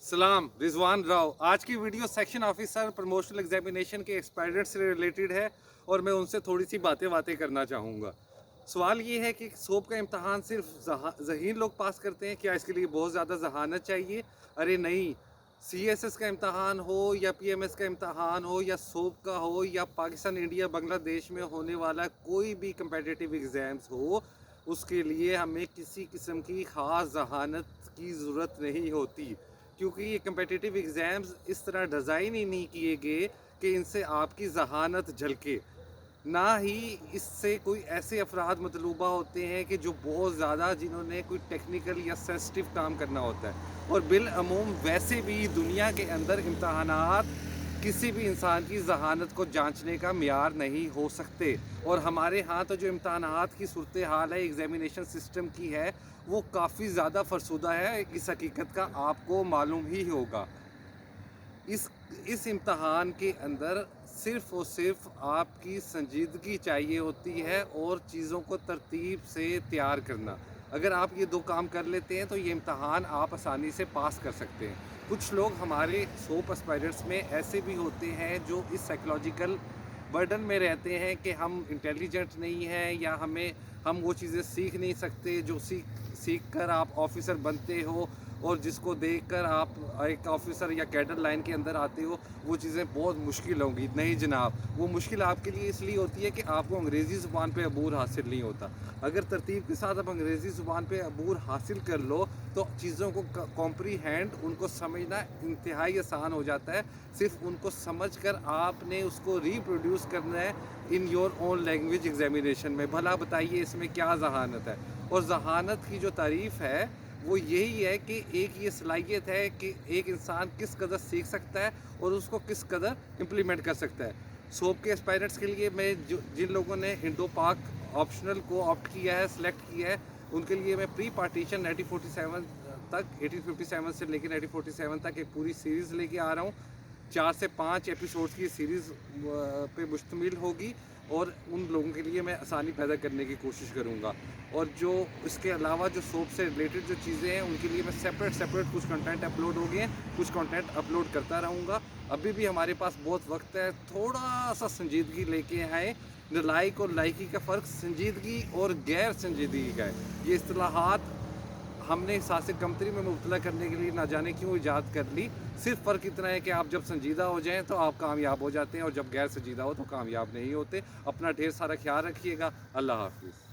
सलाम रिजवान राव। आज की video section officer promotional examination के एक्सपेरिमेंट से रिलेटेड है और मैं उनसे थोड़ी सी बातें करना चाहूँगा। सवाल ये है कि सोप का इम्तहान सिर्फ ज़हीन लोग पास करते हैं, क्या इसके लिए बहुत ज़्यादा जहानत चाहिए? अरे नहीं, CSS का इम्तहान हो या PMS का इम्तहान हो या सोप का हो या पाकिस्तान इंडिया बांग्लादेश में होने वाला कोई भी कम्पिटिटिव एग्ज़ाम्स हो, उसके लिए हमें किसी किस्म की ख़ास जहानत की ज़रूरत नहीं होती, क्योंकि ये कम्पिटिटिव एग्ज़ाम्स इस तरह डिज़ाइन ही नहीं किए गए कि इनसे आपकी जहानत झलके। ना ही इससे कोई ऐसे अफराद मतलूबा होते हैं कि जो बहुत ज़्यादा जिन्होंने कोई टेक्निकल या सेंसिटिव काम करना होता है। और बिलअमूम वैसे भी दुनिया के अंदर इम्तहानात किसी भी इंसान की जहानत को जांचने का मेयार नहीं हो सकते। और हमारे यहाँ तो जो इम्तहानात की सूरत हाल है एग्ज़ामिनेशन सिस्टम की है, वो काफ़ी ज़्यादा फरसुदा है। इस हकीकत का आपको मालूम ही होगा। इस इम्तहान के अंदर सिर्फ़ और सिर्फ आपकी संजीदगी चाहिए होती है और चीज़ों को तरतीब से तैयार करना। अगर आप ये 2 काम कर लेते हैं तो ये इम्तहान आप आसानी से पास कर सकते हैं। कुछ लोग हमारे सोप एस्पायरेंट्स में ऐसे भी होते हैं जो इस साइकोलॉजिकल बर्डन में रहते हैं कि हम इंटेलिजेंट नहीं हैं या हम वो चीज़ें सीख नहीं सकते जो सीख कर आप ऑफिसर बनते हो, और जिसको देखकर आप एक ऑफिसर या कैडर लाइन के अंदर आते हो, वो चीज़ें बहुत मुश्किल होंगी। नहीं जनाब, वो मुश्किल आपके लिए इसलिए होती है कि आपको अंग्रेज़ी ज़ुबान पे अबूर हासिल नहीं होता। अगर तरतीब के साथ आप अंग्रेज़ी ज़ुबान पे अबूर हासिल कर लो तो चीज़ों को कॉम्प्रीहेंड, उनको समझना इंतहाई आसान हो जाता है। सिर्फ उनको समझ कर आपने उसको रिप्रोड्यूस करना है in your own language examination में। भला बताइए इसमें क्या जहानत है? और जहानत की जो तारीफ़ है वो यही है कि एक ये सलाहियत है कि एक इंसान किस कदर सीख सकता है और उसको किस कदर इम्प्लीमेंट कर सकता है। सोप के एस्पायरेंट्स के लिए मैं जिन लोगों ने इंडो पाक ऑप्शनल को ऑप्ट किया है, सेलेक्ट किया है, उनके लिए मैं प्री पार्टीशन 1947 तक 1857 से लेकर 1947 तक एक पूरी सीरीज़ लेके आ रहा हूँ। 4 से 5 एपिसोड्स की सीरीज़ पे मुश्तमिल होगी और उन लोगों के लिए मैं आसानी पैदा करने की कोशिश करूँगा। और जो इसके अलावा जो सोप से रिलेटेड जो चीज़ें हैं उनके लिए मैं सेपरेट कुछ कंटेंट अपलोड हो गए हैं, कुछ कंटेंट अपलोड करता रहूँगा। अभी भी हमारे पास बहुत वक्त है, थोड़ा सा संजीदगी लेके आए। लाइक और लाइकी का फ़र्क संजीदगी और गैर संजीदगी का है। ये इस्तिलाहात हमने सासिर कमतरी में मुब्तला करने के लिए ना जाने क्यों ईजाद कर ली। सिर्फ फ़र्क इतना है कि आप जब संजीदा हो जाएं तो आप कामयाब हो जाते हैं और जब गैर संजीदा हो तो कामयाब नहीं होते। अपना ढेर सारा ख्याल रखिएगा। अल्लाह हाफिज़।